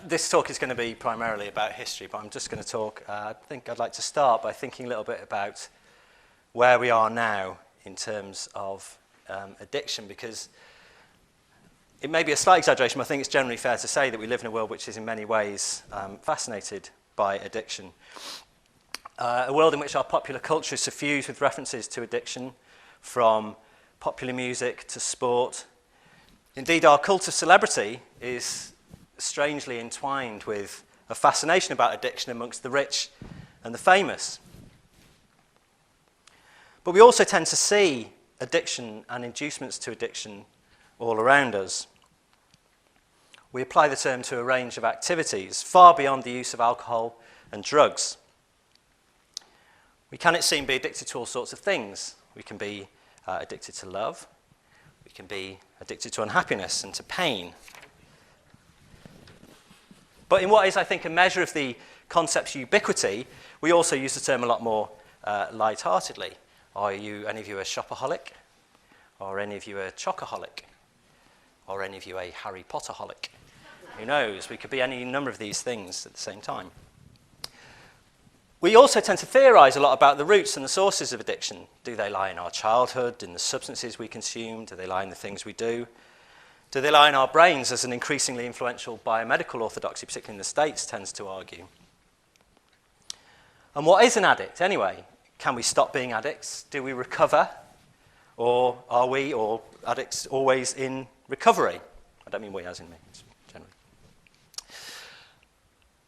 This talk is going to be primarily about history, but I'm just going to talk, I think I'd like to start by thinking a little bit about where we are now in terms of addiction, because it may be a slight exaggeration, but I think it's generally fair to say that we live in a world which is in many ways fascinated by addiction. A world in which our popular culture is suffused with references to addiction, from popular music to sport. Indeed, our cult of celebrity is strangely entwined with a fascination about addiction amongst the rich and the famous. But we also tend to see addiction and inducements to addiction all around us. We apply the term to a range of activities, far beyond the use of alcohol and drugs. We can, it seems, be addicted to all sorts of things. We can be addicted to love. We can be addicted to unhappiness and to pain. But in what is, I think, a measure of the concept's ubiquity, we also use the term a lot more light-heartedly. Are any of you a shopaholic? Or any of you a chocoholic? Or any of you a Harry Potterholic? Who knows? We could be any number of these things at the same time. We also tend to theorize a lot about the roots and the sources of addiction. Do they lie in our childhood, in the substances we consume? Do they lie in the things we do? Do they lie in our brains, as an increasingly influential biomedical orthodoxy, particularly in the States, tends to argue? And what is an addict, anyway? Can we stop being addicts? Do we recover? Or are we, or addicts, always in recovery? I don't mean we as in me, generally.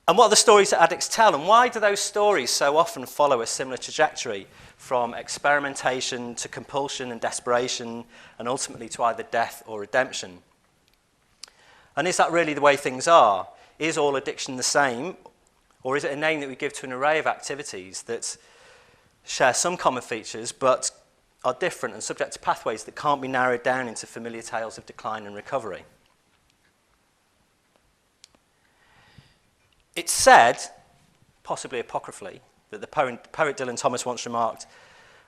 And what are the stories that addicts tell? And why do those stories so often follow a similar trajectory, from experimentation to compulsion and desperation, and ultimately to either death or redemption? And is that really the way things are? Is all addiction the same? Or is it a name that we give to an array of activities that share some common features but are different and subject to pathways that can't be narrowed down into familiar tales of decline and recovery? It's said, possibly apocryphally, that the poet Dylan Thomas once remarked,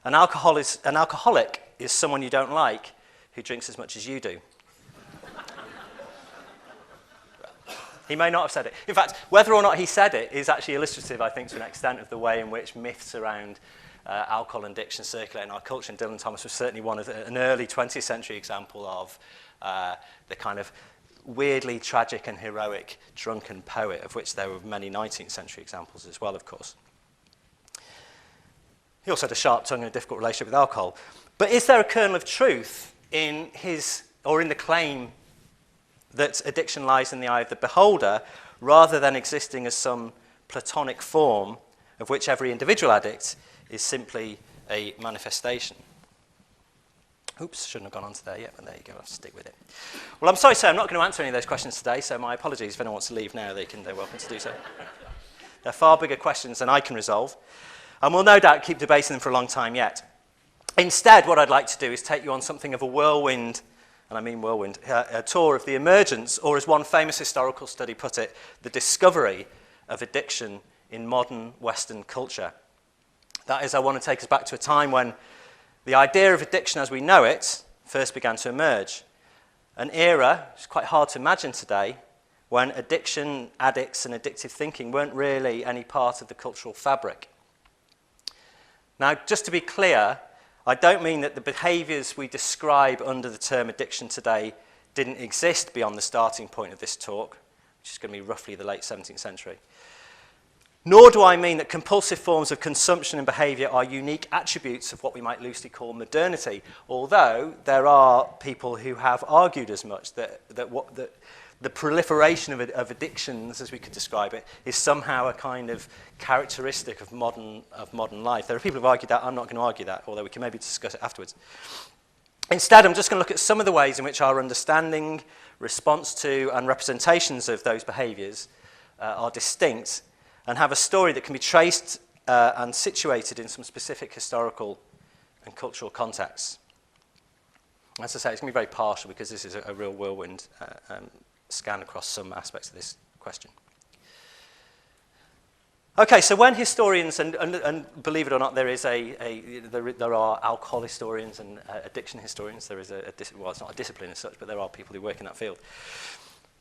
an alcoholic is someone you don't like who drinks as much as you do. He may not have said it. In fact, whether or not he said it is actually illustrative, I think, to an extent of the way in which myths around alcohol and addiction circulate in our culture. And Dylan Thomas was certainly an early 20th century example of the kind of weirdly tragic and heroic drunken poet, of which there were many 19th century examples as well, of course. He also had a sharp tongue and a difficult relationship with alcohol. But is there a kernel of truth in the claim that addiction lies in the eye of the beholder, rather than existing as some platonic form of which every individual addict is simply a manifestation? Oops, shouldn't have gone on to there yet, but there you go, I'll stick with it. Well, I'm sorry to say I'm not going to answer any of those questions today, so my apologies. If anyone wants to leave now, they're welcome to do so. They're far bigger questions than I can resolve, and we'll no doubt keep debating them for a long time yet. Instead, what I'd like to do is take you on something of a whirlwind, and I mean whirlwind, a tour of the emergence, or as one famous historical study put it, the discovery of addiction in modern Western culture. That is, I want to take us back to a time when the idea of addiction as we know it first began to emerge. An era, which is quite hard to imagine today, when addiction, addicts, and addictive thinking weren't really any part of the cultural fabric. Now, just to be clear, I don't mean that the behaviours we describe under the term addiction today didn't exist beyond the starting point of this talk, which is going to be roughly the late 17th century. Nor do I mean that compulsive forms of consumption and behaviour are unique attributes of what we might loosely call modernity, although there are people who have argued as much that the proliferation of addictions, as we could describe it, is somehow a kind of characteristic of modern life. There are people who have argued that. I'm not going to argue that, although we can maybe discuss it afterwards. Instead, I'm just going to look at some of the ways in which our understanding, response to, and representations of those behaviours are distinct, and have a story that can be traced and situated in some specific historical and cultural contexts. As I say, it's going to be very partial because this is a real whirlwind scan across some aspects of this question. Okay, so when historians, and believe it or not, there are alcohol historians and addiction historians. There is well, it's not a discipline as such, but there are people who work in that field.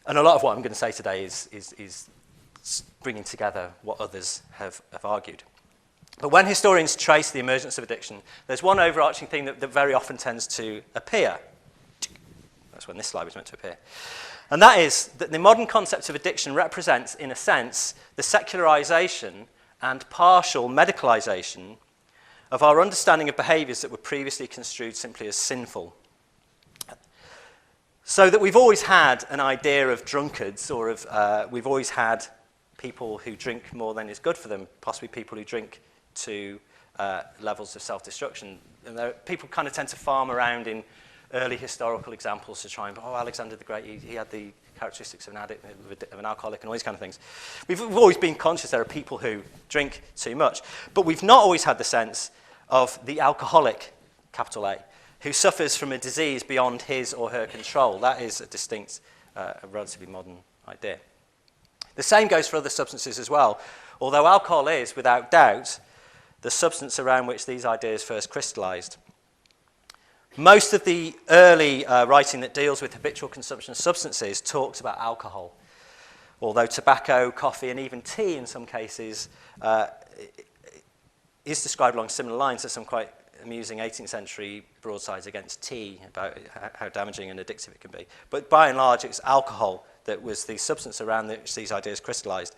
And a lot of what I'm going to say today is bringing together what others have argued. But when historians trace the emergence of addiction, there's one overarching thing that very often tends to appear. That's when this slide was meant to appear. And that is that the modern concept of addiction represents, in a sense, the secularization and partial medicalization of our understanding of behaviours that were previously construed simply as sinful. So that we've always had an idea of drunkards, or of we've always had people who drink more than is good for them, possibly people who drink to levels of self-destruction. And people kind of tend to farm around in early historical examples to try and, Alexander the Great, he had the characteristics of an addict, of an alcoholic, and all these kind of things. We've always been conscious there are people who drink too much, but we've not always had the sense of the alcoholic, capital A, who suffers from a disease beyond his or her control. That is a distinct, a relatively modern idea. The same goes for other substances as well. Although alcohol is, without doubt, the substance around which these ideas first crystallized. Most of the early writing that deals with habitual consumption of substances talks about alcohol, although tobacco, coffee, and even tea in some cases is described along similar lines. There's some quite amusing 18th century broadsides against tea about how damaging and addictive it can be. But by and large, it's alcohol that was the substance around which these ideas crystallized.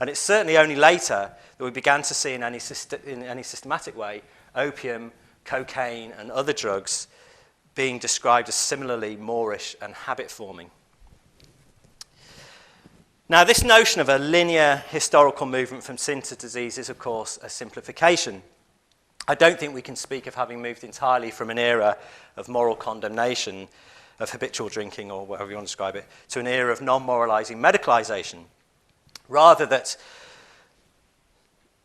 And it's certainly only later that we began to see in any systematic way opium, cocaine, and other drugs being described as similarly Moorish and habit-forming. Now, this notion of a linear historical movement from sin to disease is, of course, a simplification. I don't think we can speak of having moved entirely from an era of moral condemnation, of habitual drinking, or whatever you want to describe it, to an era of non-moralizing medicalization. Rather that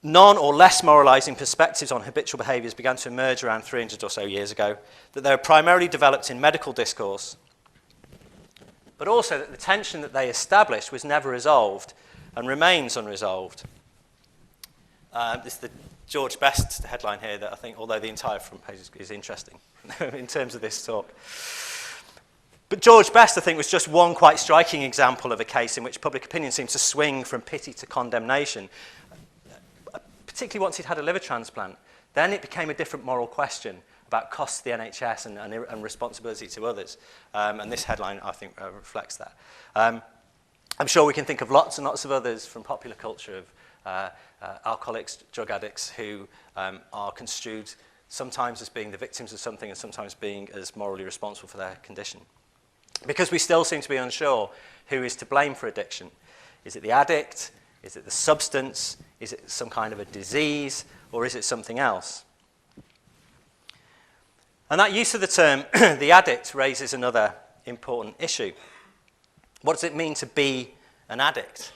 non- or less moralizing perspectives on habitual behaviours began to emerge around 300 or so years ago, that they were primarily developed in medical discourse, but also that the tension that they established was never resolved and remains unresolved. This is the George Best headline here that I think, although the entire front page is interesting in terms of this talk. But George Best, I think, was just one quite striking example of a case in which public opinion seemed to swing from pity to condemnation, particularly once he'd had a liver transplant. Then it became a different moral question about costs to the NHS and responsibility to others. And this headline, I think, reflects that. I'm sure we can think of lots and lots of others from popular culture of alcoholics, drug addicts who are construed sometimes as being the victims of something and sometimes being as morally responsible for their condition. Because we still seem to be unsure who is to blame for addiction. Is it the addict? Is it the substance? Is it some kind of a disease? Or is it something else? And that use of the term, the addict, raises another important issue. What does it mean to be an addict?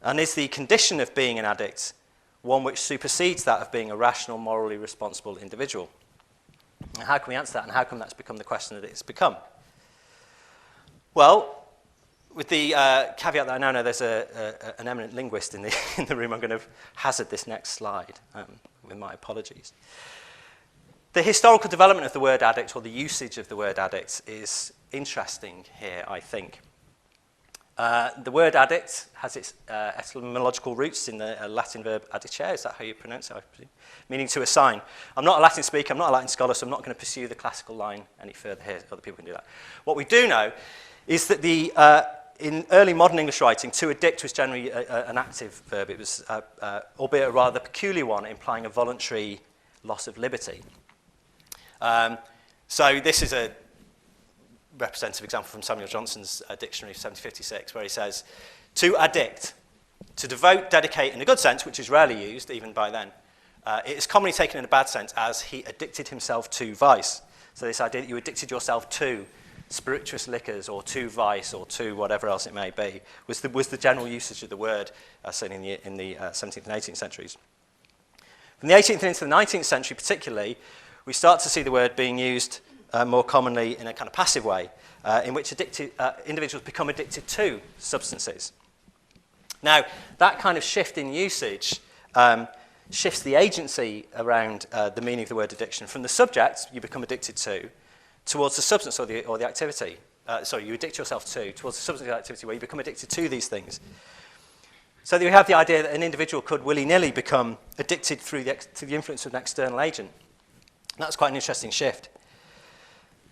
And is the condition of being an addict one which supersedes that of being a rational, morally responsible individual? And how can we answer that, and how come that's become the question that it's become? Well, with the caveat that I now know there's an eminent linguist in the room, I'm going to hazard this next slide, with my apologies. The historical development of the word addict, or the usage of the word addict, is interesting here, I think. The word addict has its etymological roots in the Latin verb addicere, is that how you pronounce it, I presume? Meaning to assign. I'm not a Latin speaker, I'm not a Latin scholar, so I'm not going to pursue the classical line any further here. Other people can do that. What we do know is that in early modern English writing, to addict was generally an active verb. It was, albeit a rather peculiar one, implying a voluntary loss of liberty. So this is a representative example from Samuel Johnson's dictionary of 1756, where he says, to addict, to devote, dedicate in a good sense, which is rarely used even by then. It is commonly taken in a bad sense as he addicted himself to vice. So this idea that you addicted yourself to spirituous liquors or to vice or to whatever else it may be was the general usage of the word, certainly in the 17th and 18th centuries. From the 18th and into the 19th century particularly, we start to see the word being used more commonly in a kind of passive way, in which individuals become addicted to substances. Now, that kind of shift in usage shifts the agency around the meaning of the word addiction from the subject you become addicted to towards the substance or the activity. you addict yourself to, towards a substance activity where you become addicted to these things. So that we have the idea that an individual could willy-nilly become addicted to the influence of an external agent. And that's quite an interesting shift.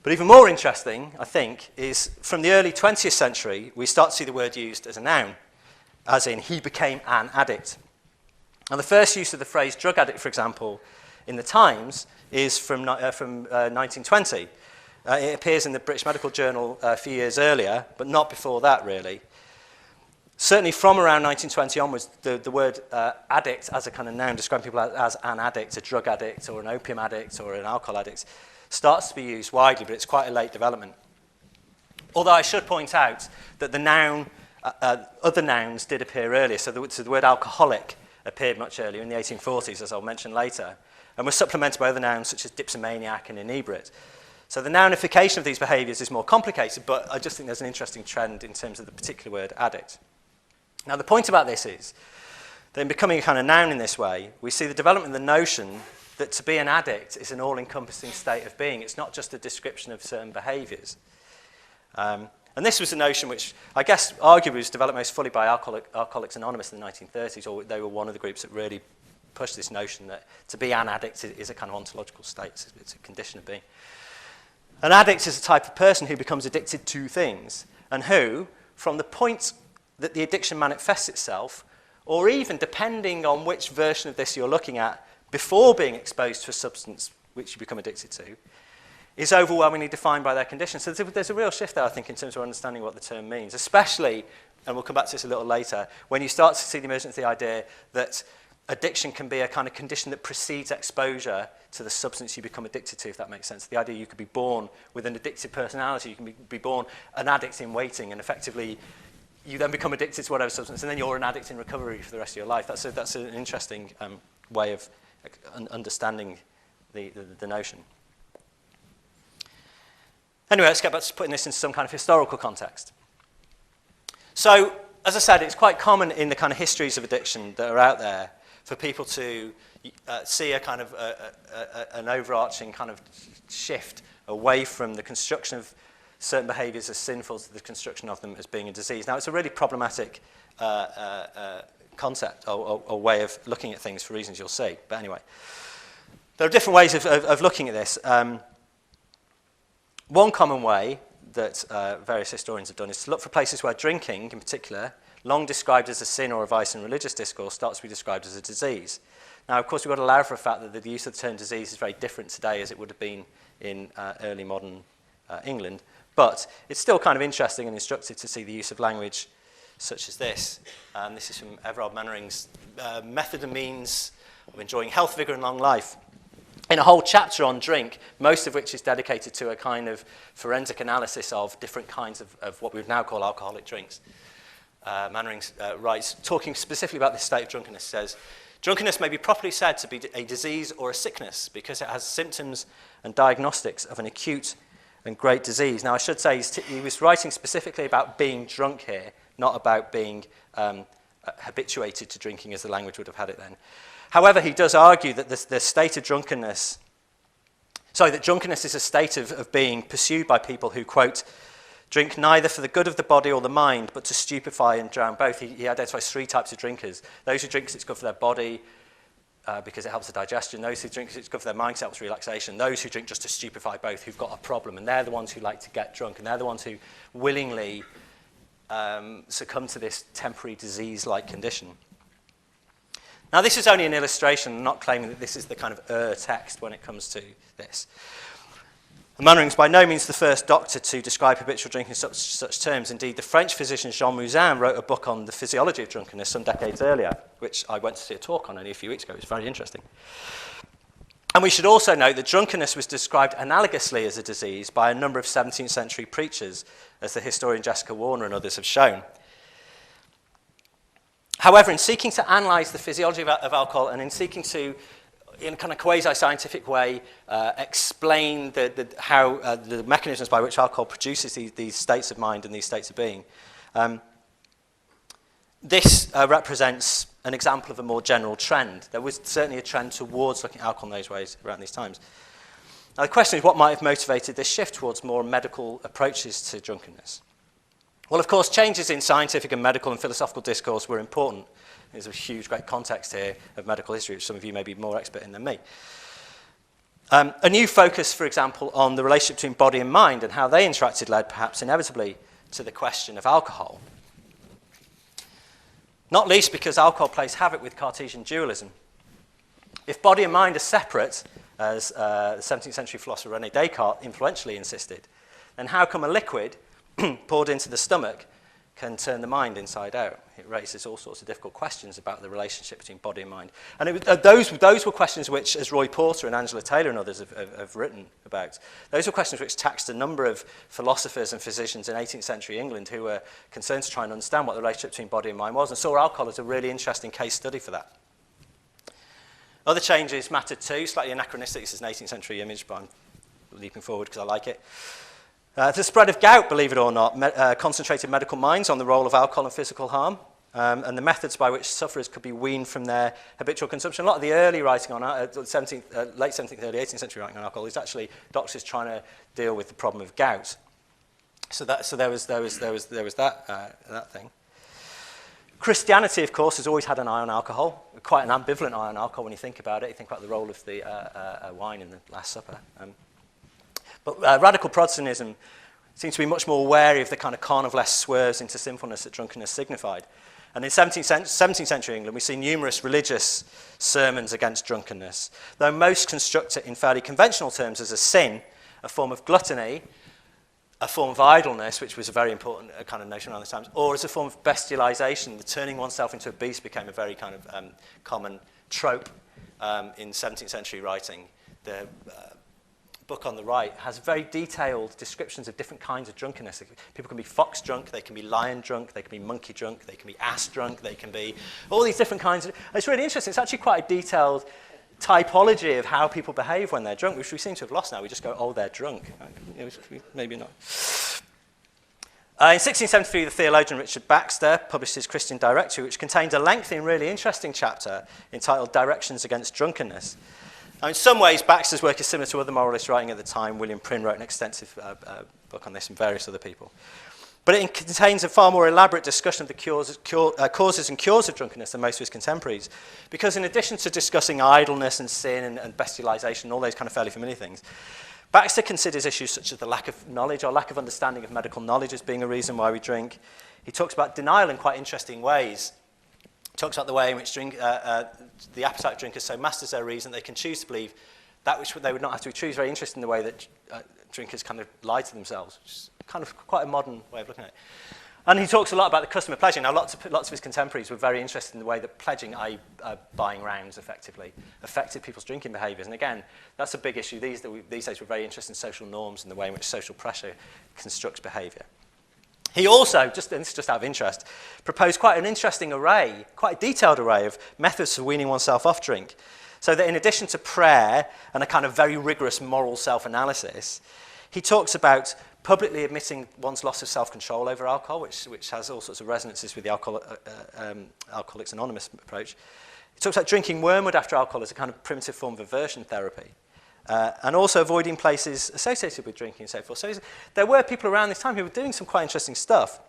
But even more interesting, I think, is from the early 20th century, we start to see the word used as a noun, as in, he became an addict. And the first use of the phrase drug addict, for example, in the Times, is from 1920. It appears in the British Medical Journal a few years earlier, but not before that, really. Certainly from around 1920 onwards, the word addict as a kind of noun describing people as an addict, a drug addict, or an opium addict, or an alcohol addict, starts to be used widely, but it's quite a late development. Although I should point out that the noun, other nouns did appear earlier. So the word alcoholic appeared much earlier in the 1840s, as I'll mention later, and was supplemented by other nouns such as dipsomaniac and inebriate. So the nounification of these behaviours is more complicated, but I just think there's an interesting trend in terms of the particular word addict. Now, the point about this is that in becoming a kind of noun in this way, we see the development of the notion that to be an addict is an all-encompassing state of being. It's not just a description of certain behaviours. And this was a notion which, I guess, arguably was developed most fully by Alcoholics Anonymous in the 1930s, or they were one of the groups that really pushed this notion that to be an addict is a kind of ontological state. It's a condition of being. An addict is a type of person who becomes addicted to things, and who, from the point that the addiction manifests itself, or even depending on which version of this you're looking at, before being exposed to a substance which you become addicted to, is overwhelmingly defined by their condition. So there's a real shift there, I think, in terms of understanding what the term means, especially, and we'll come back to this a little later, when you start to see the emergence of the idea that addiction can be a kind of condition that precedes exposure to the substance you become addicted to, if that makes sense. The idea you could be born with an addictive personality, you can be born an addict in waiting, and effectively you then become addicted to whatever substance, and then you're an addict in recovery for the rest of your life. That's an interesting way of understanding the notion. Anyway, let's get back to putting this into some kind of historical context. So, as I said, it's quite common in the kind of histories of addiction that are out there for people to see a kind of an overarching kind of shift away from the construction of certain behaviours as sinful to the construction of them as being a disease. Now, it's a really problematic concept or way of looking at things for reasons you'll see. But anyway, there are different ways of looking at this. One common way that various historians have done is to look for places where drinking, in particular, long described as a sin or a vice in religious discourse, starts to be described as a disease. Now, of course, we've got to allow for the fact that the use of the term disease is very different today as it would have been in early modern England. But it's still kind of interesting and instructive to see the use of language such as this. This is from Everard Mannering's Method and Means of Enjoying Health, Vigour and Long Life. In a whole chapter on drink, most of which is dedicated to a kind of forensic analysis of different kinds of what we would now call alcoholic drinks. Mannering writes, talking specifically about this state of drunkenness, says, drunkenness may be properly said to be a disease or a sickness because it has symptoms and diagnostics of an acute and great disease. Now, I should say he was writing specifically about being drunk here, not about being habituated to drinking as the language would have had it then. However, he does argue that the state of drunkenness, that drunkenness is a state of being pursued by people who, quote, drink neither for the good of the body or the mind, but to stupefy and drown both. He identifies three types of drinkers. Those who drink because it's good for their body, because it helps the digestion. Those who drink because it's good for their mind, because it helps relaxation. Those who drink just to stupefy both, who've got a problem. And they're the ones who like to get drunk, and they're the ones who willingly succumb to this temporary disease-like condition. Now, this is only an illustration. I'm not claiming that this is the kind of text when it comes to this. Mannering's by no means the first doctor to describe habitual drinking in such terms. Indeed, the French physician Jean Mouzin wrote a book on the physiology of drunkenness some decades earlier, which I went to see a talk on only a few weeks ago. It was very interesting. And we should also note that drunkenness was described analogously as a disease by a number of 17th century preachers, as the historian Jessica Warner and others have shown. However, in seeking to analyse the physiology of alcohol and in seeking to, in a kind of quasi-scientific way, explain how the mechanisms by which alcohol produces these states of mind and these states of being, this represents an example of a more general trend. There was certainly a trend towards looking at alcohol in those ways around these times. Now, the question is, what might have motivated this shift towards more medical approaches to drunkenness? Well, of course, changes in scientific and medical and philosophical discourse were important. There's a huge, great context here of medical history, which some of you may be more expert in than me. A new focus, for example, on the relationship between body and mind and how they interacted led perhaps inevitably to the question of alcohol. Not least because alcohol plays havoc with Cartesian dualism. If body and mind are separate, as the 17th century philosopher René Descartes influentially insisted, then how come a liquid poured into the stomach can turn the mind inside out? It raises all sorts of difficult questions about the relationship between body and mind. And those were questions which, as Roy Porter and Angela Taylor and others have written about, those were questions which taxed a number of philosophers and physicians in 18th century England who were concerned to try and understand what the relationship between body and mind was, and saw alcohol as a really interesting case study for that. Other changes mattered too, slightly anachronistic. This is an 18th century image, but I'm leaping forward because I like it. The spread of gout, believe it or not, concentrated medical minds on the role of alcohol and physical harm, and the methods by which sufferers could be weaned from their habitual consumption. A lot of the early writing on late 17th, early 18th century writing on alcohol is actually doctors trying to deal with the problem of gout. So there was that thing. Christianity, of course, has always had an eye on alcohol, quite an ambivalent eye on alcohol when you think about it. You think about the role of the wine in the Last Supper. But radical Protestantism seems to be much more wary of the kind of carnivalesque swerves into sinfulness that drunkenness signified. And in 17th century England, we see numerous religious sermons against drunkenness, though most construct it in fairly conventional terms as a sin, a form of gluttony, a form of idleness, which was a very important kind of notion around this time, or as a form of bestialization. The turning oneself into a beast became a very kind of common trope in 17th century writing. The book on the right has very detailed descriptions of different kinds of drunkenness. People can be fox drunk, they can be lion drunk, they can be monkey drunk, they can be ass drunk, they can be all these different kinds of... It's really interesting. It's actually quite a detailed typology of how people behave when they're drunk, which we seem to have lost now. We just go, oh, they're drunk. Maybe not. In 1673, the theologian Richard Baxter published his Christian Directory, which contained a lengthy and really interesting chapter entitled Directions Against Drunkenness. Now, in some ways, Baxter's work is similar to other moralists writing at the time. William Prynne wrote an extensive book on this, and various other people. But it contains a far more elaborate discussion of the causes and cures of drunkenness than most of his contemporaries. Because in addition to discussing idleness and sin and bestialization, all those kind of fairly familiar things, Baxter considers issues such as the lack of knowledge or lack of understanding of medical knowledge as being a reason why we drink. He talks about denial in quite interesting ways. He talks about the way in which the appetite of drinkers so masters their reason they can choose to believe that which they would not have to choose. Very interesting the way that drinkers kind of lie to themselves, which is kind of quite a modern way of looking at it. And he talks a lot about the custom of pledging. Now, lots of his contemporaries were very interested in the way that pledging, i.e. Buying rounds effectively, affected people's drinking behaviours. And again, that's a big issue. These days we're very interested in social norms and the way in which social pressure constructs behaviour. He also, and this is just out of interest, proposed quite an interesting array, quite a detailed array of methods for weaning oneself off drink. So that in addition to prayer and a kind of very rigorous moral self-analysis, he talks about publicly admitting one's loss of self-control over alcohol, which has all sorts of resonances with the Alcoholics Anonymous approach. He talks about drinking wormwood after alcohol as a kind of primitive form of aversion therapy. And also avoiding places associated with drinking and so forth. So there were people around this time who were doing some quite interesting stuff.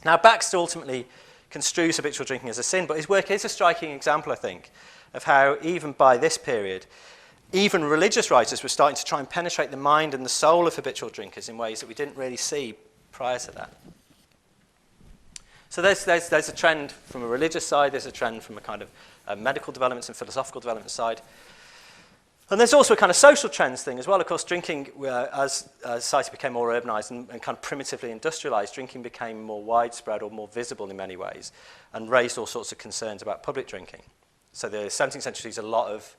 Now, Baxter ultimately construes habitual drinking as a sin, but his work is a striking example, I think, of how even by this period, even religious writers were starting to try and penetrate the mind and the soul of habitual drinkers in ways that we didn't really see prior to that. So there's a trend from a religious side, there's a trend from a kind of medical developments and philosophical development side. And there's also a kind of social trends thing as well. Of course, drinking, as society became more urbanised and kind of primitively industrialised, drinking became more widespread or more visible in many ways and raised all sorts of concerns about public drinking. So the 17th century sees a lot of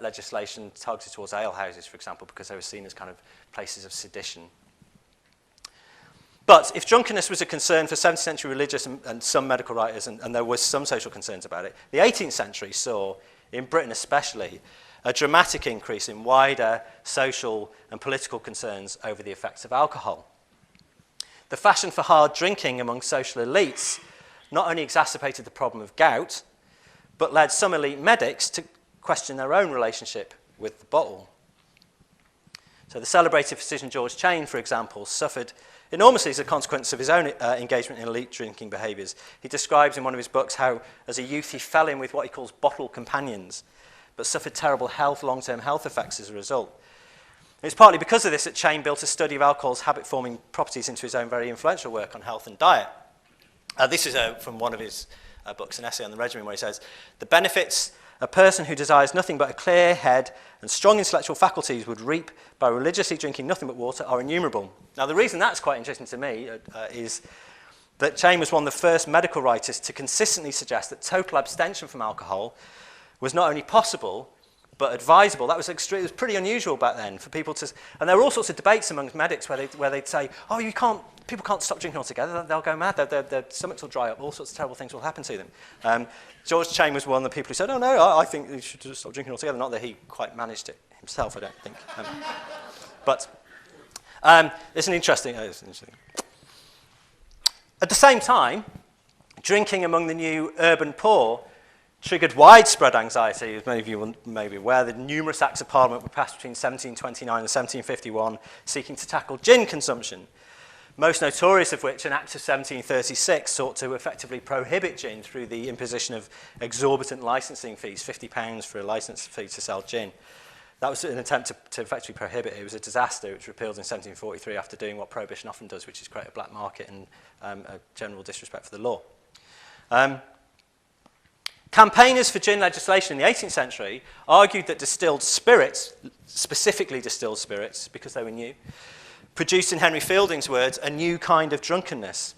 legislation targeted towards alehouses, for example, because they were seen as kind of places of sedition. But if drunkenness was a concern for 17th century religious and some medical writers, and there was some social concerns about it, the 18th century saw, in Britain especially, a dramatic increase in wider social and political concerns over the effects of alcohol. The fashion for hard drinking among social elites not only exacerbated the problem of gout, but led some elite medics to question their own relationship with the bottle. So the celebrated physician George Chain, for example, suffered enormously as a consequence of his own engagement in elite drinking behaviours. He describes in one of his books how, as a youth, he fell in with what he calls bottle companions, but suffered terrible long-term health effects as a result. And it's partly because of this that Chain built a study of alcohol's habit-forming properties into his own very influential work on health and diet. This is from one of his books, an essay on the regimen, where he says, the benefits a person who desires nothing but a clear head and strong intellectual faculties would reap by religiously drinking nothing but water are innumerable. Now, the reason that's quite interesting to me is that Chain was one of the first medical writers to consistently suggest that total abstention from alcohol was not only possible, but advisable. That was it was pretty unusual back then for people to... And there were all sorts of debates amongst medics where they'd say, oh, people can't stop drinking altogether, they'll go mad, their stomachs will dry up, all sorts of terrible things will happen to them. George Chain was one of the people who said, oh no, I think you should just stop drinking altogether. Not that he quite managed it himself, I don't think. But it's an interesting... At the same time, drinking among the new urban poor triggered widespread anxiety, as many of you may be aware. The numerous acts of Parliament were passed between 1729 and 1751 seeking to tackle gin consumption, most notorious of which an Act of 1736 sought to effectively prohibit gin through the imposition of exorbitant licensing fees, £50 for a licence fee to sell gin. That was an attempt to effectively prohibit it. It was a disaster. It was repealed in 1743 after doing what prohibition often does, which is create a black market and a general disrespect for the law. Campaigners for gin legislation in the 18th century argued that distilled spirits, specifically distilled spirits, because they were new, produced, in Henry Fielding's words, a new kind of drunkenness.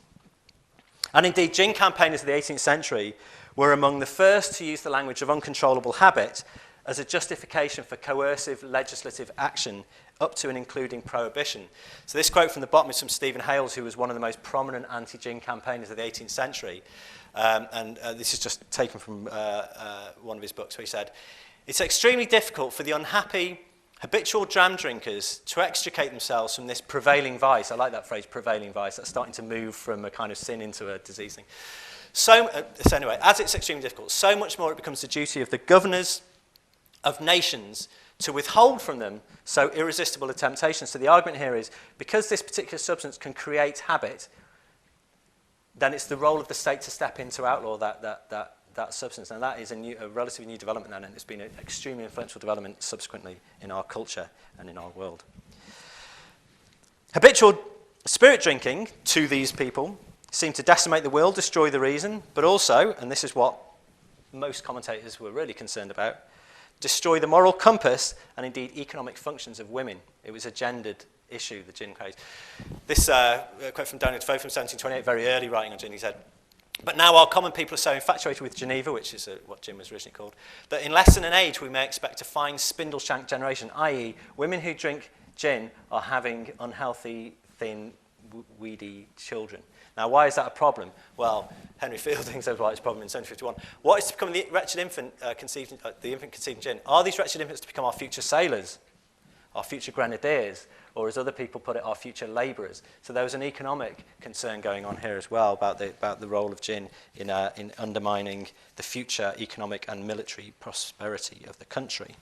And indeed, gin campaigners of the 18th century were among the first to use the language of uncontrollable habit as a justification for coercive legislative action up to and including prohibition. So this quote from the bottom is from Stephen Hales, who was one of the most prominent anti-gin campaigners of the 18th century. This is just taken from one of his books, where he said, it's extremely difficult for the unhappy habitual dram drinkers to extricate themselves from this prevailing vice. I like that phrase, prevailing vice. That's starting to move from a kind of sin into a disease thing. So anyway, as it's extremely difficult, so much more it becomes the duty of the governors of nations to withhold from them so irresistible a temptation. So the argument here is, because this particular substance can create habit, then it's the role of the state to step in to outlaw that substance. And that is a relatively new development then, and it's been an extremely influential development subsequently in our culture and in our world. Habitual spirit drinking to these people seemed to decimate the will, destroy the reason, but also, and this is what most commentators were really concerned about, destroy the moral compass and indeed economic functions of women. It was a gendered issue, the gin craze. This quote from Daniel Defoe from 1728, very early writing on gin, he said, but now our common people are so infatuated with Geneva, which is what gin was originally called, that in less than an age we may expect a fine spindle-shank generation, i.e. women who drink gin are having unhealthy, thin, weedy children. Now, why is that a problem? Well, Henry Fielding says why it's a problem in 1751. What is to become the wretched infant conceived in gin? Are these wretched infants to become our future sailors, our future grenadiers, or as other people put it, our future labourers? So there was an economic concern going on here as well about the role of gin in undermining the future economic and military prosperity of the country.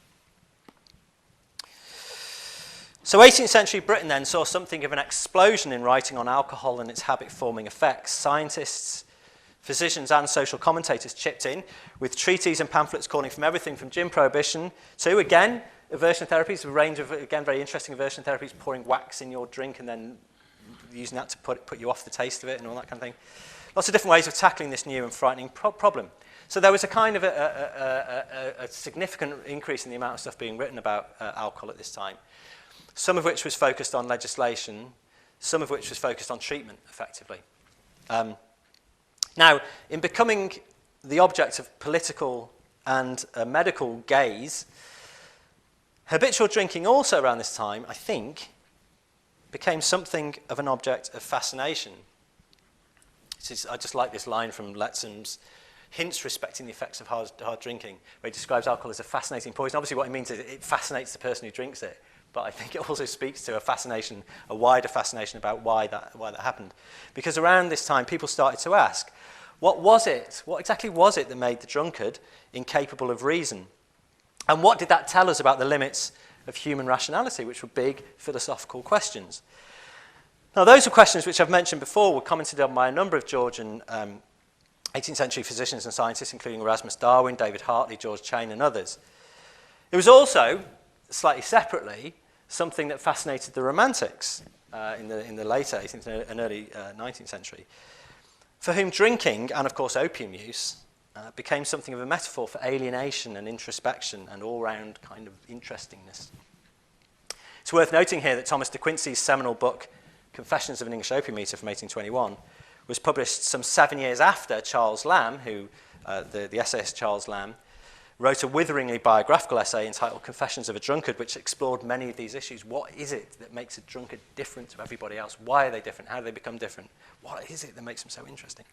So 18th century Britain then saw something of an explosion in writing on alcohol and its habit-forming effects. Scientists, physicians and social commentators chipped in with treatises and pamphlets calling from everything from gin prohibition to, again, aversion therapies, a range of, again, very interesting aversion therapies, pouring wax in your drink and then using that to put you off the taste of it and all that kind of thing. Lots of different ways of tackling this new and frightening problem. So there was a kind of a significant increase in the amount of stuff being written about alcohol at this time, some of which was focused on legislation, some of which was focused on treatment, effectively. Now, in becoming the object of political and medical gaze, habitual drinking also around this time, I think, became something of an object of fascination. I just like this line from Lettsom's Hints Respecting the Effects of Hard Drinking, where he describes alcohol as a fascinating poison. Obviously what he means is it fascinates the person who drinks it, but I think it also speaks to a wider fascination about why that happened. Because around this time, people started to ask, what exactly was it that made the drunkard incapable of reason? And what did that tell us about the limits of human rationality, which were big philosophical questions. Now, those were questions which I've mentioned before, were commented on by a number of Georgian 18th century physicians and scientists, including Erasmus Darwin, David Hartley, George Chain, and others. It was also, slightly separately, something that fascinated the Romantics in the later 18th and early 19th century, for whom drinking and, of course, opium use became something of a metaphor for alienation and introspection and all-round kind of interestingness. It's worth noting here that Thomas de Quincey's seminal book, Confessions of an English Opium Eater from 1821, was published some 7 years after Charles Lamb, the essayist Charles Lamb, wrote a witheringly biographical essay entitled Confessions of a Drunkard, which explored many of these issues. What is it that makes a drunkard different to everybody else? Why are they different? How do they become different? What is it that makes them so interesting?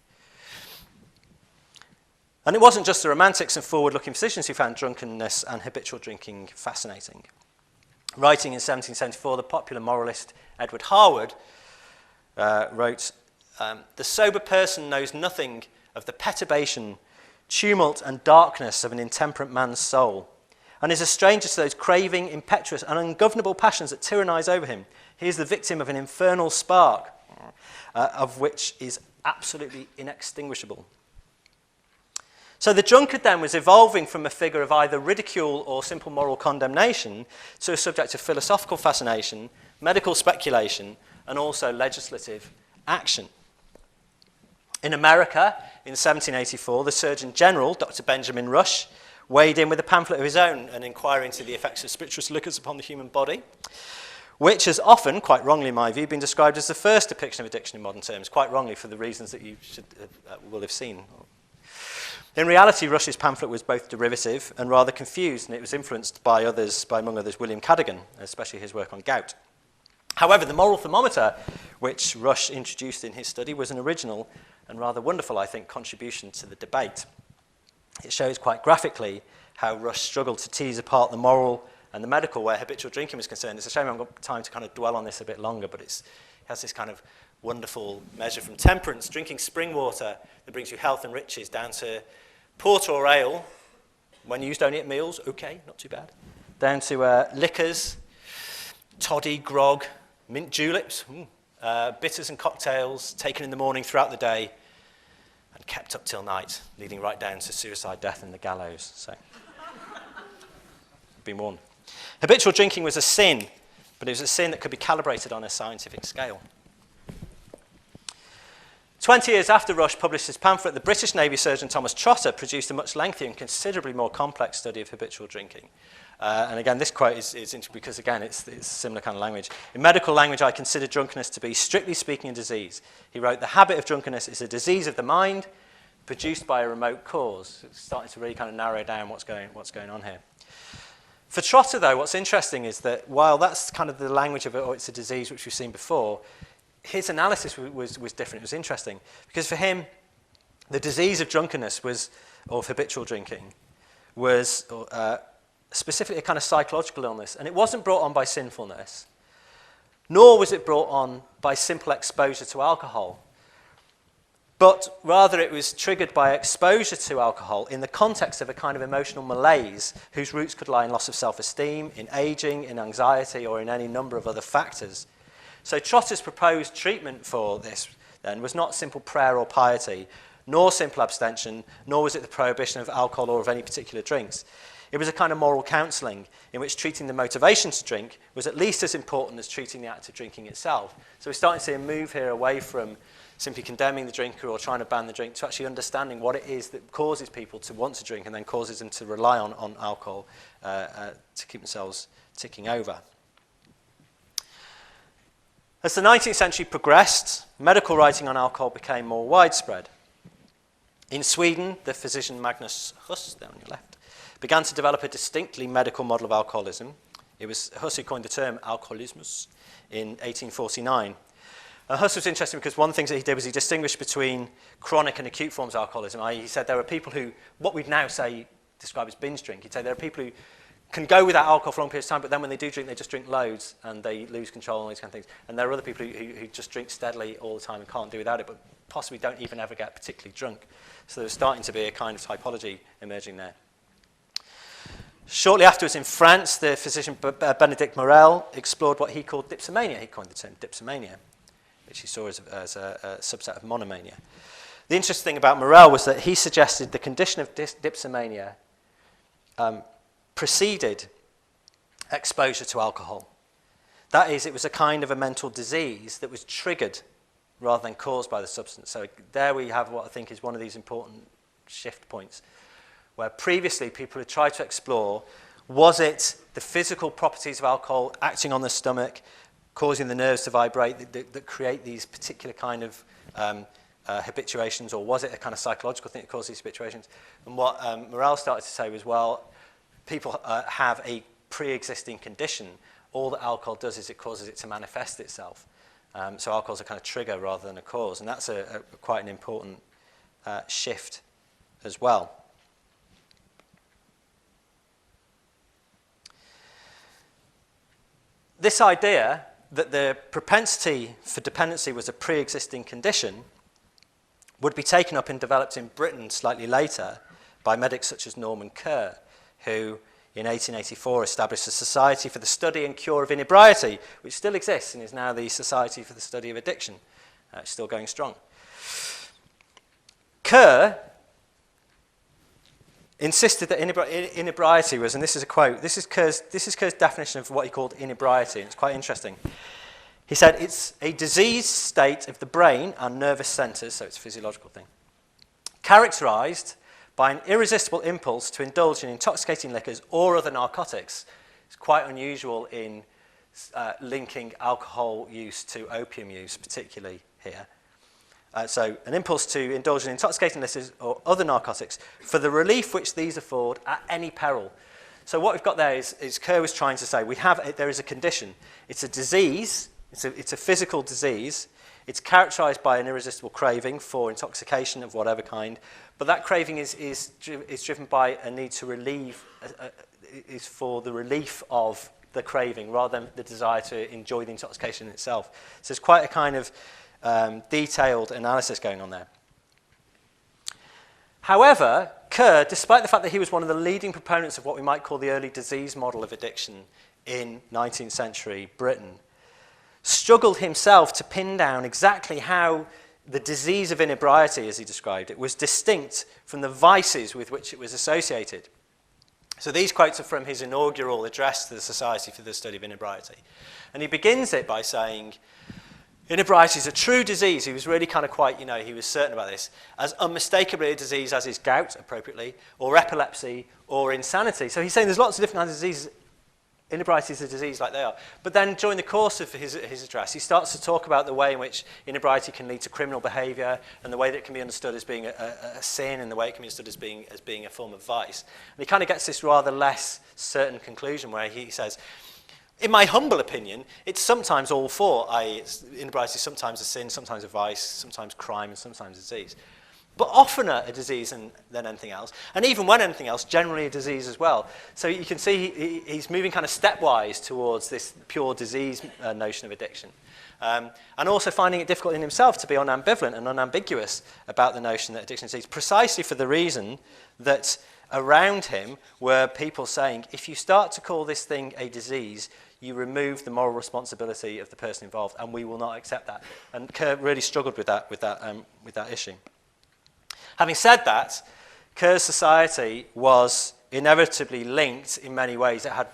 And it wasn't just the Romantics and forward-looking physicians who found drunkenness and habitual drinking fascinating. Writing in 1774, the popular moralist Edward Harwood wrote, "The sober person knows nothing of the perturbation, tumult, and darkness of an intemperate man's soul, and is a stranger to those craving, impetuous, and ungovernable passions that tyrannize over him. He is the victim of an infernal spark, of which is absolutely inextinguishable." So the drunkard then was evolving from a figure of either ridicule or simple moral condemnation to a subject of philosophical fascination, medical speculation, and also legislative action. In America, in 1784, the Surgeon General, Dr. Benjamin Rush, weighed in with a pamphlet of his own, an inquiry into the effects of spirituous liquors upon the human body, which has often, quite wrongly in my view, been described as the first depiction of addiction in modern terms, quite wrongly for the reasons that you will have seen. In reality, Rush's pamphlet was both derivative and rather confused, and it was influenced by among others, William Cadogan, especially his work on gout. However, the moral thermometer, which Rush introduced in his study, was an original and rather wonderful, I think, contribution to the debate. It shows quite graphically how Rush struggled to tease apart the moral and the medical where habitual drinking was concerned. It's a shame I haven't got time to kind of dwell on this a bit longer, but it has this kind of wonderful measure from temperance, drinking spring water that brings you health and riches, down to port or ale, when used only at meals, okay, not too bad, down to liquors, toddy, grog, mint juleps, bitters and cocktails taken in the morning throughout the day and kept up till night, leading right down to suicide, death, and the gallows. So, been warned. Habitual drinking was a sin, but it was a sin that could be calibrated on a scientific scale. 20 years after Rush published his pamphlet, the British Navy surgeon Thomas Chaucer produced a much lengthier and considerably more complex study of habitual drinking. And again, this quote is interesting because, again, it's similar kind of language. "In medical language, I consider drunkenness to be, strictly speaking, a disease." He wrote, "The habit of drunkenness is a disease of the mind produced by a remote cause." It's starting to really kind of narrow down what's going on here. For Trotter, though, what's interesting is that while that's kind of the language of it, or it's a disease, which we've seen before, his analysis was different. It was interesting because for him, the disease of drunkenness or of habitual drinking, was specifically a kind of psychological illness. And it wasn't brought on by sinfulness, nor was it brought on by simple exposure to alcohol. But rather it was triggered by exposure to alcohol in the context of a kind of emotional malaise whose roots could lie in loss of self-esteem, in aging, in anxiety, or in any number of other factors. So Trotter's proposed treatment for this, then, was not simple prayer or piety, nor simple abstention, nor was it the prohibition of alcohol or of any particular drinks. It was a kind of moral counselling in which treating the motivation to drink was at least as important as treating the act of drinking itself. So we're starting to see a move here away from simply condemning the drinker or trying to ban the drink to actually understanding what it is that causes people to want to drink and then causes them to rely on alcohol to keep themselves ticking over. As the 19th century progressed, medical writing on alcohol became more widespread. In Sweden, the physician Magnus Huss, there on your left, began to develop a distinctly medical model of alcoholism. It was Huss who coined the term alcoholismus in 1849. Huss was interesting because one of the things that he did was he distinguished between chronic and acute forms of alcoholism. He said there are people who, what we'd now say, describe as binge drink. He'd say there are people who can go without alcohol for long periods of time, but then when they do drink, they just drink loads and they lose control and all these kind of things. And there are other people who just drink steadily all the time and can't do without it, but possibly don't even ever get particularly drunk. So there's starting to be a kind of typology emerging there. Shortly afterwards in France, the physician Benedict Morel explored what he called dipsomania. He coined the term dipsomania, which he saw as a subset of monomania. The interesting thing about Morel was that he suggested the condition of dipsomania preceded exposure to alcohol. That is, it was a kind of a mental disease that was triggered rather than caused by the substance. So there we have what I think is one of these important shift points, where previously people had tried to explore, was it the physical properties of alcohol acting on the stomach, causing the nerves to vibrate, that create these particular kind of habituations, or was it a kind of psychological thing that caused these habituations? And what Morel started to say was, well, people have a pre-existing condition. All that alcohol does is it causes it to manifest itself. So alcohol is a kind of trigger rather than a cause, and that's quite an important shift as well. This idea that the propensity for dependency was a pre-existing condition would be taken up and developed in Britain slightly later by medics such as Norman Kerr, who in 1884 established a Society for the Study and Cure of Inebriety, which still exists and is now the Society for the Study of Addiction. It's still going strong. Kerr insisted that inebriety was, and this is a quote, this is Kerr's definition of what he called inebriety, and it's quite interesting. He said, it's a diseased state of the brain and nervous centres, so it's a physiological thing, characterised by an irresistible impulse to indulge in intoxicating liquors or other narcotics. It's quite unusual in linking alcohol use to opium use, particularly here. So an impulse to indulge in intoxicating liquors or other narcotics for the relief which these afford at any peril. So what we've got there is Kerr was trying to say, there is a condition. It's a disease, it's a physical disease. It's characterised by an irresistible craving for intoxication of whatever kind, but that craving is driven by a need to relieve, is for the relief of the craving rather than the desire to enjoy the intoxication itself. So there's quite a kind of detailed analysis going on there. However, Kerr, despite the fact that he was one of the leading proponents of what we might call the early disease model of addiction in 19th century Britain, struggled himself to pin down exactly how the disease of inebriety, as he described it, was distinct from the vices with which it was associated. So these quotes are from his inaugural address to the Society for the Study of Inebriety. And he begins it by saying, inebriety is a true disease. He was really kind of quite, he was certain about this, as unmistakably a disease as is gout, appropriately, or epilepsy, or insanity. So he's saying there's lots of different kinds of diseases. Inebriety is a disease like they are. But then during the course of his address, he starts to talk about the way in which inebriety can lead to criminal behaviour and the way that it can be understood as being a sin and the way it can be understood as being a form of vice. And he kind of gets this rather less certain conclusion where he says, in my humble opinion, it's sometimes all four, i.e. inebriety is sometimes a sin, sometimes a vice, sometimes crime and sometimes a disease. But oftener a disease than anything else. And even when anything else, generally a disease as well. So you can see he's moving kind of stepwise towards this pure disease notion of addiction. And also finding it difficult in himself to be unambivalent and unambiguous about the notion that addiction is a disease, precisely for the reason that around him were people saying, if you start to call this thing a disease, you remove the moral responsibility of the person involved, and we will not accept that. And Kerr really struggled with that issue. Having said that, Kerr's society was inevitably linked in many ways. It had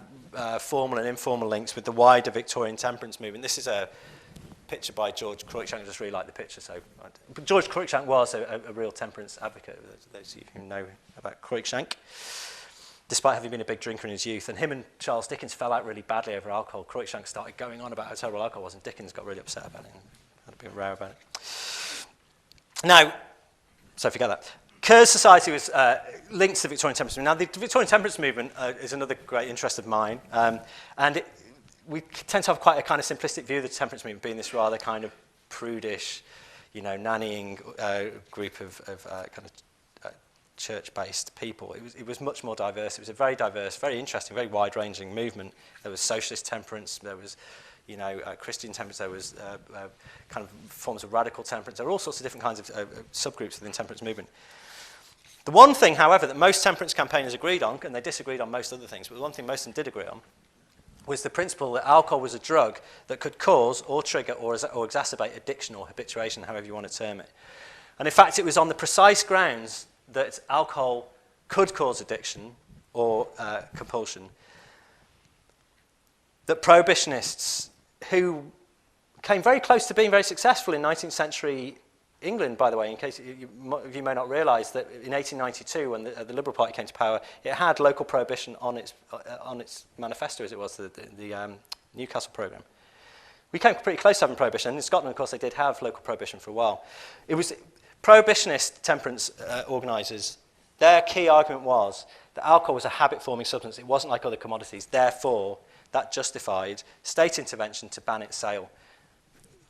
formal and informal links with the wider Victorian temperance movement. This is a picture by George Cruikshank. I just really like the picture. But George Cruikshank was a real temperance advocate, those of you who know about Cruikshank, despite having been a big drinker in his youth. And him and Charles Dickens fell out really badly over alcohol. Cruikshank started going on about how terrible alcohol was, and Dickens got really upset about it and had a bit of a row about it. Now, so forget that. Kerr's society was linked to the Victorian temperance movement. Now, the Victorian temperance movement is another great interest of mine. And we tend to have quite a kind of simplistic view of the temperance movement being this rather kind of prudish, nannying group of kind of church-based people. It was much more diverse. It was a very diverse, very interesting, very wide-ranging movement. There was socialist temperance. There was Christian temperance, there was kind of forms of radical temperance. There were all sorts of different kinds of subgroups within temperance movement. The one thing, however, that most temperance campaigners agreed on, and they disagreed on most other things, but the one thing most of them did agree on, was the principle that alcohol was a drug that could cause or trigger or exacerbate addiction or habituation, however you want to term it. And in fact, it was on the precise grounds that alcohol could cause addiction or compulsion that prohibitionists, who came very close to being very successful in 19th century England, by the way, in case you may not realise that in 1892, when the Liberal Party came to power, it had local prohibition on its manifesto, as it was, the Newcastle programme. We came pretty close to having prohibition. In Scotland, of course, they did have local prohibition for a while. It was prohibitionist temperance organisers. Their key argument was that alcohol was a habit-forming substance. It wasn't like other commodities. Therefore, that justified state intervention to ban its sale.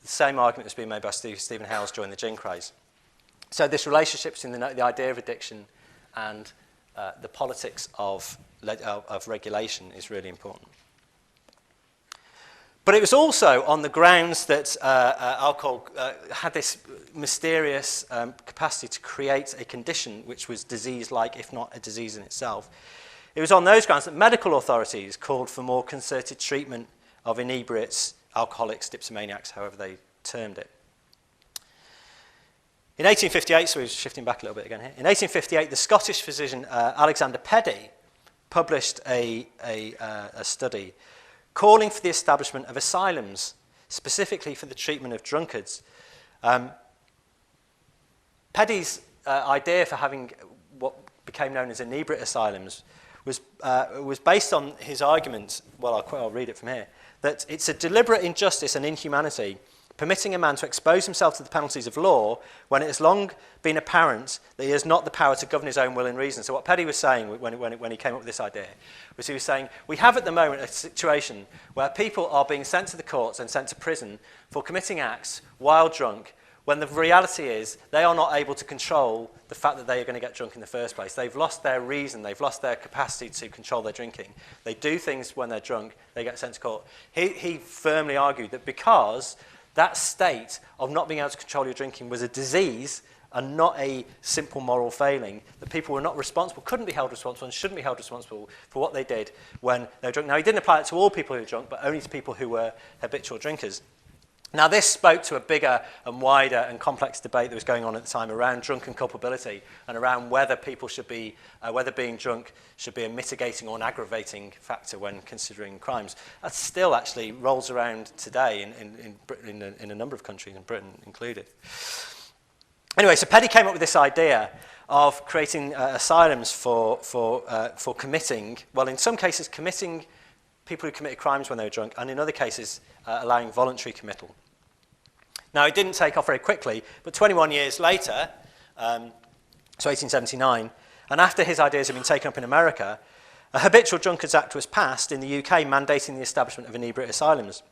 The same argument was being made by Stephen Hales during the gin craze. So this relationship between the idea of addiction and the politics of regulation is really important. But it was also on the grounds that alcohol had this mysterious capacity to create a condition which was disease-like, if not a disease in itself. It was on those grounds that medical authorities called for more concerted treatment of inebriates, alcoholics, dipsomaniacs, however they termed it. In 1858, so we're shifting back a little bit again here. In 1858, the Scottish physician Alexander Peddy published a study calling for the establishment of asylums, specifically for the treatment of drunkards. Peddy's idea for having what became known as inebriate asylums was based on his argument, well, I'll read it from here, that it's a deliberate injustice and inhumanity permitting a man to expose himself to the penalties of law when it has long been apparent that he has not the power to govern his own will and reason. So what Peddy was saying when he came up with this idea was he was saying, we have at the moment a situation where people are being sent to the courts and sent to prison for committing acts while drunk, when the reality is they are not able to control the fact that they are going to get drunk in the first place. They've lost their reason, they've lost their capacity to control their drinking. They do things when they're drunk, they get sent to court. He firmly argued that because that state of not being able to control your drinking was a disease and not a simple moral failing, that people were not responsible, couldn't be held responsible and shouldn't be held responsible for what they did when they were drunk. Now, he didn't apply it to all people who were drunk, but only to people who were habitual drinkers. Now, this spoke to a bigger and wider and complex debate that was going on at the time around drunken culpability and around whether people should be, whether being drunk should be a mitigating or an aggravating factor when considering crimes. That still actually rolls around today in a number of countries, and Britain included. Anyway, so Peddy came up with this idea of creating asylums for committing, well, in some cases, committing people who committed crimes when they were drunk, and in other cases, allowing voluntary committal. Now, it didn't take off very quickly, but 21 years later, so 1879, and after his ideas had been taken up in America, a Habitual Drunkards Act was passed in the UK mandating the establishment of inebriate asylums.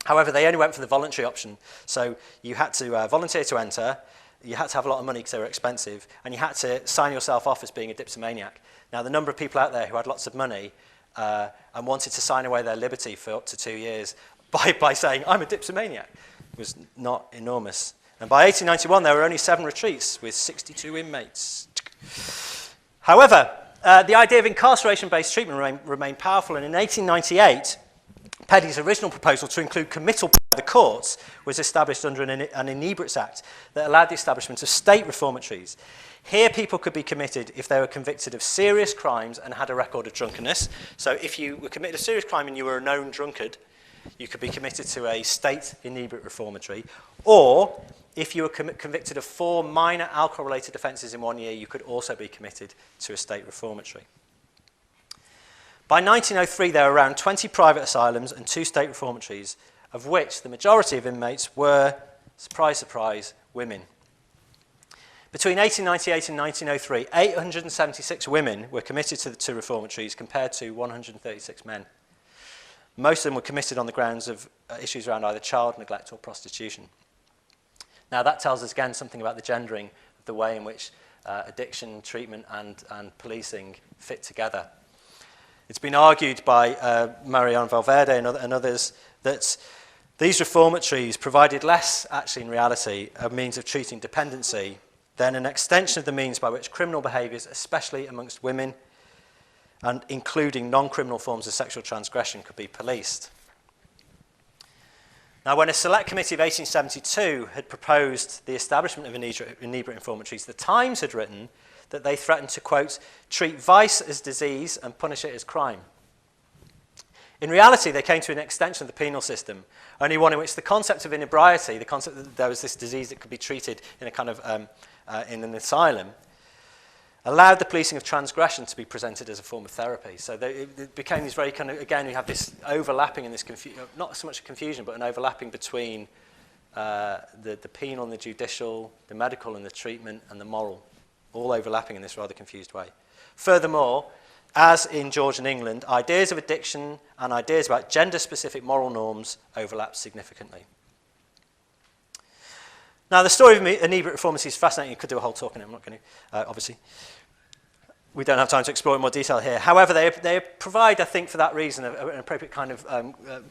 However, they only went for the voluntary option, so you had to volunteer to enter, you had to have a lot of money because they were expensive, and you had to sign yourself off as being a dipsomaniac. Now, the number of people out there who had lots of money and wanted to sign away their liberty for up to 2 years by saying, I'm a dipsomaniac, was not enormous. And by 1891, there were only 7 retreats with 62 inmates. However, the idea of incarceration-based treatment remained powerful, and in 1898, Peddy's original proposal to include committal by the courts was established under an Inebriates Act that allowed the establishment of state reformatories. Here, people could be committed if they were convicted of serious crimes and had a record of drunkenness. So if you were committed a serious crime and you were a known drunkard, you could be committed to a state inebriate reformatory. Or if you were convicted of 4 minor alcohol-related offences in 1 year, you could also be committed to a state reformatory. By 1903, there were around 20 private asylums and 2 state reformatories, of which the majority of inmates were, surprise, surprise, women. Between 1898 and 1903, 876 women were committed to the 2 reformatories compared to 136 men. Most of them were committed on the grounds of issues around either child neglect or prostitution. Now, that tells us again something about the gendering of the way in which addiction, treatment and policing fit together. It's been argued by Marianne Valverde and others that these reformatories provided less, actually in reality, a means of treating dependency then an extension of the means by which criminal behaviours, especially amongst women, and including non-criminal forms of sexual transgression, could be policed. Now, when a select committee of 1872 had proposed the establishment of inebriate reformatories, the Times had written that they threatened to, quote, treat vice as disease and punish it as crime. In reality, they came to an extension of the penal system, only one in which the concept of inebriety, the concept that there was this disease that could be treated in a kind of in an asylum, allowed the policing of transgression to be presented as a form of therapy. So it became this very kind of, again, we have this overlapping and this not so much confusion, but an overlapping between the penal and the judicial, the medical and the treatment, and the moral, all overlapping in this rather confused way. Furthermore, as in Georgian England, ideas of addiction and ideas about gender-specific moral norms overlap significantly. Now, the story of inebriate reformatory is fascinating. You could do a whole talk on it. I'm not going to, obviously. We don't have time to explore in more detail here. However, they provide, I think, for that reason, an appropriate kind of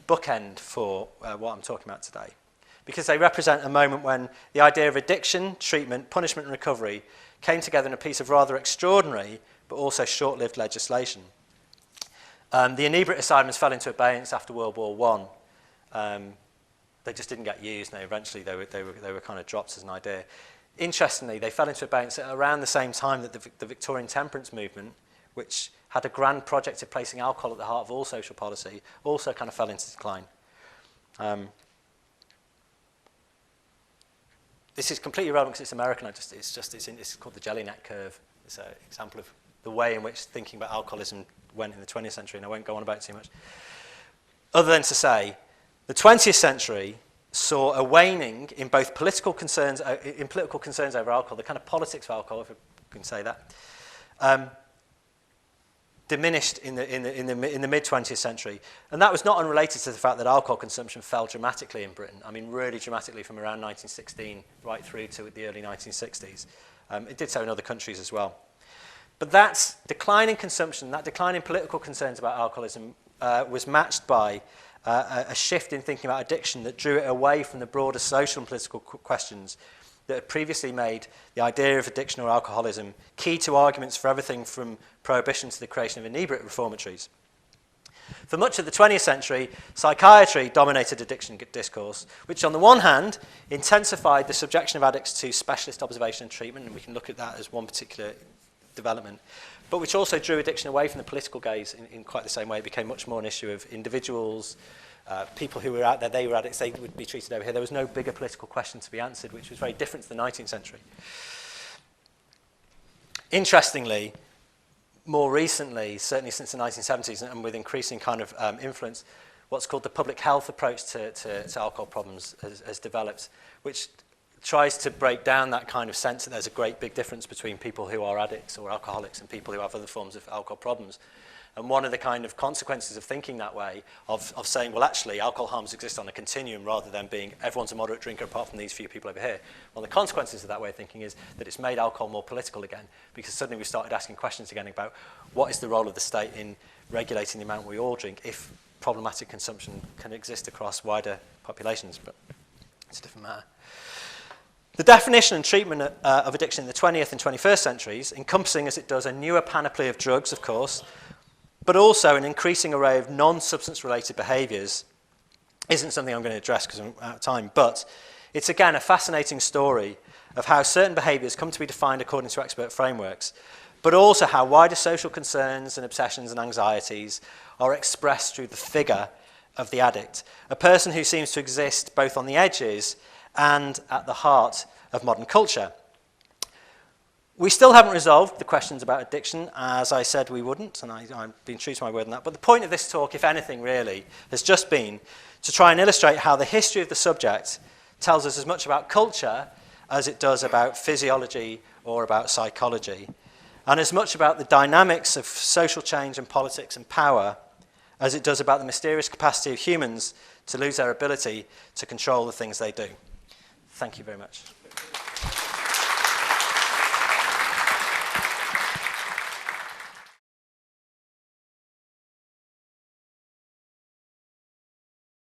bookend for what I'm talking about today. Because they represent a moment when the idea of addiction, treatment, punishment, and recovery came together in a piece of rather extraordinary but also short-lived legislation. The inebriate asylums fell into abeyance after World War I. They just didn't get used. No, eventually they were kind of dropped as an idea. Interestingly, they fell into abeyance at around the same time that the Victorian temperance movement, which had a grand project of placing alcohol at the heart of all social policy, also kind of fell into decline. This is completely irrelevant because it's American. It's called the Jellinek curve. It's an example of the way in which thinking about alcoholism went in the 20th century, and I won't go on about it too much. Other than to say, the 20th century saw a waning in both political concerns over alcohol, the kind of politics of alcohol, if I can say that, diminished in the mid-20th century. And that was not unrelated to the fact that alcohol consumption fell dramatically in Britain. I mean, really dramatically from around 1916 right through to the early 1960s. It did so in other countries as well. But that decline in consumption, that decline in political concerns about alcoholism was matched by a shift in thinking about addiction that drew it away from the broader social and political questions that had previously made the idea of addiction or alcoholism key to arguments for everything from prohibition to the creation of inebriate reformatories. For much of the 20th century, psychiatry dominated addiction discourse, which on the one hand intensified the subjection of addicts to specialist observation and treatment, and we can look at that as one particular development, but which also drew addiction away from the political gaze in quite the same way. It became much more an issue of individuals, people who were out there, they were addicts, they would be treated over here. There was no bigger political question to be answered, which was very different to the 19th century. Interestingly, more recently, certainly since the 1970s, and with increasing kind of influence, what's called the public health approach to alcohol problems has developed, which tries to break down that kind of sense that there's a great big difference between people who are addicts or alcoholics and people who have other forms of alcohol problems. And one of the kind of consequences of thinking that way, of saying, well, actually, alcohol harms exist on a continuum rather than being everyone's a moderate drinker apart from these few people over here. One of the consequences of that way of thinking is that it's made alcohol more political again, because suddenly we started asking questions again about what is the role of the state in regulating the amount we all drink if problematic consumption can exist across wider populations. But it's a different matter. The definition and treatment of addiction in the 20th and 21st centuries, encompassing as it does a newer panoply of drugs, of course, but also an increasing array of non-substance related behaviours, isn't something I'm going to address because I'm out of time, but it's again a fascinating story of how certain behaviours come to be defined according to expert frameworks, but also how wider social concerns and obsessions and anxieties are expressed through the figure of the addict, a person who seems to exist both on the edges and at the heart of modern culture. We still haven't resolved the questions about addiction, as I said we wouldn't, and I've been true to my word on that. But the point of this talk, if anything really, has just been to try and illustrate how the history of the subject tells us as much about culture as it does about physiology or about psychology, and as much about the dynamics of social change and politics and power as it does about the mysterious capacity of humans to lose their ability to control the things they do. Thank you very much.